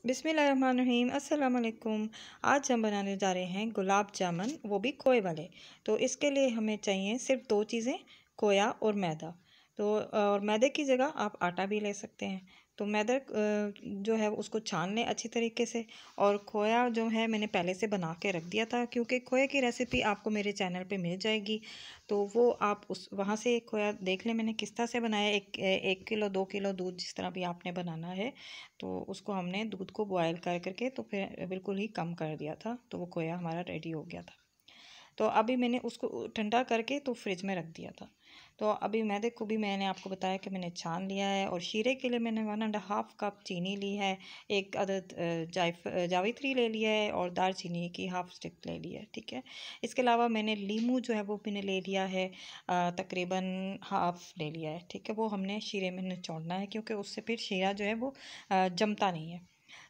बिस्मिल्लाहिर्रहमानिर्रहीम अस्सलाम वालेकुम। आज हम बनाने जा रहे हैं गुलाब जामुन, वो भी खोए वाले। तो इसके लिए हमें चाहिए सिर्फ दो चीज़ें, खोया और मैदा। तो और मैदे की जगह आप आटा भी ले सकते हैं। तो मैदा जो है उसको छान लें अच्छी तरीके से। और खोया जो है मैंने पहले से बना के रख दिया था, क्योंकि खोए की रेसिपी आपको मेरे चैनल पे मिल जाएगी। तो वो आप उस वहाँ से खोया देख लें मैंने किस तरह से बनाया। एक किलो 2 किलो दूध, जिस तरह भी आपने बनाना है। तो उसको हमने दूध को बॉयल कर करके तो फिर बिल्कुल ही कम कर दिया था, तो वो खोया हमारा रेडी हो गया था। तो अभी मैंने उसको ठंडा करके तो फ्रिज में रख दिया था। तो अभी मैदे को भी मैंने आपको बताया कि मैंने छान लिया है। और शीरे के लिए मैंने 1.5 कप चीनी ली है, एक अदद जावित्री ले लिया है, और दार चीनी की हाफ स्टिक ले ली है। ठीक है। इसके अलावा मैंने लीमू जो है वो मैंने ले लिया है, तकरीबन हाफ ले लिया है। ठीक है। वो हमने शीरे में निचोड़ना है, क्योंकि उससे फिर शीरा जो है वो जमता नहीं है।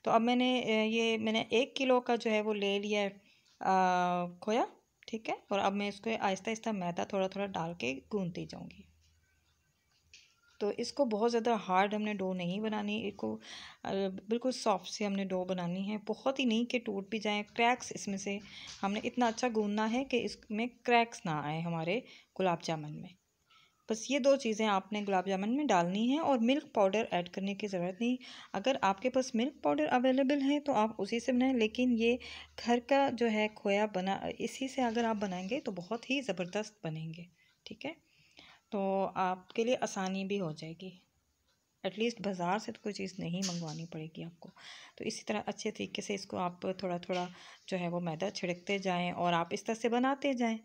तो अब मैंने 1 किलो का जो है वो ले लिया है खोया। ठीक है। और अब मैं इसको आहिस्ता आहिस्ता मैदा थोड़ा थोड़ा डाल के गूंथती जाऊंगी। तो इसको बहुत ज़्यादा हार्ड हमने डो नहीं बनानी, इसको बिल्कुल सॉफ्ट से हमने डो बनानी है। बहुत ही नहीं कि टूट भी जाए, क्रैक्स इसमें से हमने इतना अच्छा गूंथना है कि इसमें क्रैक्स ना आए हमारे गुलाब जामुन में। बस ये दो चीज़ें आपने गुलाब जामुन में डालनी हैं, और मिल्क पाउडर ऐड करने की ज़रूरत नहीं। अगर आपके पास मिल्क पाउडर अवेलेबल है तो आप उसी से बनाएं, लेकिन ये घर का जो है खोया बना, इसी से अगर आप बनाएंगे तो बहुत ही ज़बरदस्त बनेंगे। ठीक है। तो आपके लिए आसानी भी हो जाएगी, एटलीस्ट बाज़ार से तो कोई चीज़ नहीं मंगवानी पड़ेगी आपको। तो इसी तरह अच्छे तरीके से इसको आप थोड़ा थोड़ा जो है वो मैदा छिड़कते जाएं, और आप इस तरह से बनाते जाएं।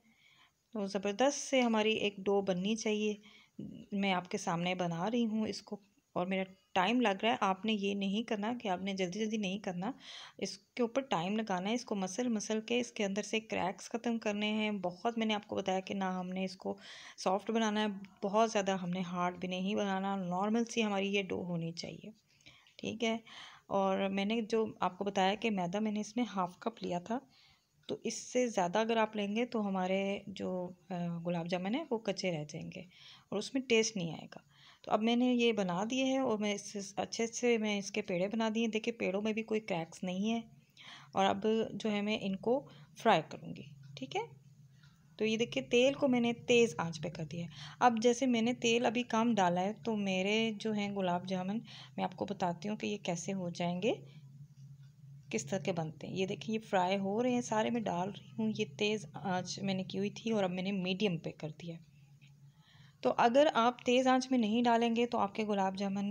तो ज़बरदस्त से हमारी एक डो बननी चाहिए। मैं आपके सामने बना रही हूँ इसको, और मेरा टाइम लग रहा है। आपने ये नहीं करना कि आपने जल्दी जल्दी नहीं करना, इसके ऊपर टाइम लगाना है। इसको मसल मसल के इसके अंदर से क्रैक्स ख़त्म करने हैं। बहुत मैंने आपको बताया कि ना हमने इसको सॉफ्ट बनाना है, बहुत ज़्यादा हमने हार्ड भी नहीं बनाना, नॉर्मल सी हमारी ये डो होनी चाहिए। ठीक है। और मैंने जो आपको बताया कि मैदा मैंने इसमें हाफ कप लिया था। तो इससे ज़्यादा अगर आप लेंगे तो हमारे जो गुलाब जामुन है वो कच्चे रह जाएंगे, और उसमें टेस्ट नहीं आएगा। तो अब मैंने ये बना दिए हैं, और मैं इससे अच्छे से मैं इसके पेड़े बना दिए। देखिए पेड़ों में भी कोई क्रैक्स नहीं है। और अब जो है मैं इनको फ्राई करूँगी। ठीक है। तो ये देखिए तेल को मैंने तेज़ आंच पे कर दिया है। अब जैसे मैंने तेल अभी कम डाला है, तो मेरे जो हैं गुलाब जामुन, मैं आपको बताती हूँ कि ये कैसे हो जाएंगे, किस तरह के बनते हैं। ये देखिए ये फ्राई हो रहे हैं सारे, मैं डाल रही हूँ। ये तेज़ आंच मैंने की हुई थी, और अब मैंने मीडियम पे कर दिया। तो अगर आप तेज़ आंच में नहीं डालेंगे तो आपके गुलाब जामुन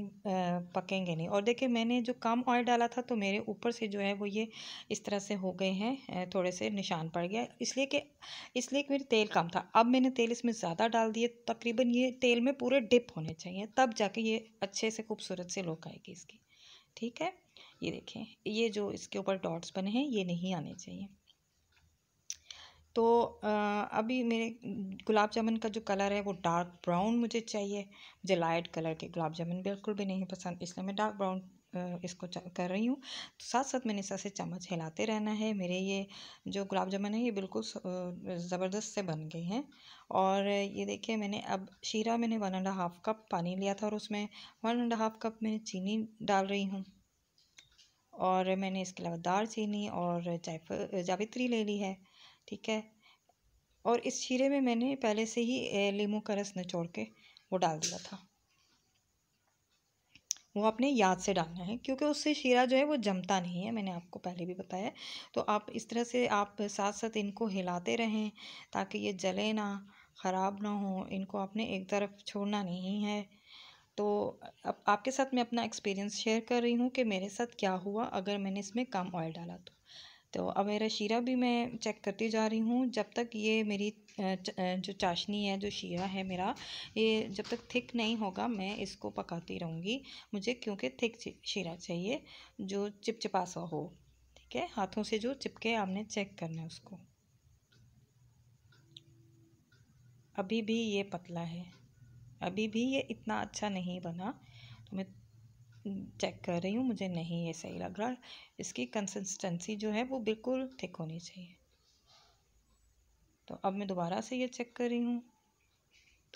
पकेंगे नहीं। और देखिए मैंने जो कम ऑयल डाला था, तो मेरे ऊपर से जो है वो ये इस तरह से हो गए हैं, थोड़े से निशान पड़ गया, इसलिए कि मेरे तेल कम था। अब मैंने तेल इसमें ज़्यादा डाल दिए, तकरीबन ये तेल में पूरे डिप होने चाहिए, तब जाके ये अच्छे से खूबसूरत से लुक आएगी इसकी। ठीक है। ये देखें, ये जो इसके ऊपर डॉट्स बने हैं ये नहीं आने चाहिए। तो अभी मेरे गुलाब जामुन का जो कलर है वो डार्क ब्राउन मुझे चाहिए। मुझे लाइट कलर के गुलाब जामुन बिल्कुल भी नहीं पसंद, इसलिए मैं डार्क ब्राउन इसको कर रही हूँ। तो साथ साथ मैंने इस तरह से चम्मच हिलाते रहना है। मेरे ये जो गुलाब जामुन है ये बिल्कुल ज़बरदस्त से बन गए हैं। और ये देखिए मैंने अब शीरा मैंने 1.5 कप पानी लिया था, और उसमें 1.5 कप मैंने चीनी डाल रही हूँ। और मैंने इसके अलावा दार चीनी और जावित्री ले ली है। ठीक है। और इस शीरे में मैंने पहले से ही लीमू का रस निचोड़ के वो डाल दिया था। वो अपने याद से डालना है, क्योंकि उससे शीरा जो है वो जमता नहीं है, मैंने आपको पहले भी बताया। तो आप इस तरह से आप साथ साथ इनको हिलाते रहें, ताकि ये जले ना, ख़राब ना हो। इनको आपने एक तरफ छोड़ना नहीं है। तो अब आपके साथ मैं अपना एक्सपीरियंस शेयर कर रही हूँ कि मेरे साथ क्या हुआ अगर मैंने इसमें कम ऑयल डाला तो अब मेरा शीरा भी मैं चेक करती जा रही हूँ, जब तक ये मेरी जो चाशनी है, जो शीरा है मेरा, ये जब तक थिक नहीं होगा मैं इसको पकाती रहूँगी। मुझे क्योंकि थिक शीरा चाहिए, जो चिपचिपा सा हो। ठीक है। हाथों से जो चिपके आपने चेक करना है उसको। अभी भी ये पतला है, अभी भी ये इतना अच्छा नहीं बना। तो मैं चेक कर रही हूँ, मुझे नहीं ये सही लग रहा। इसकी कंसिस्टेंसी जो है वो बिल्कुल थिक होनी चाहिए। तो अब मैं दोबारा से ये चेक कर रही हूँ।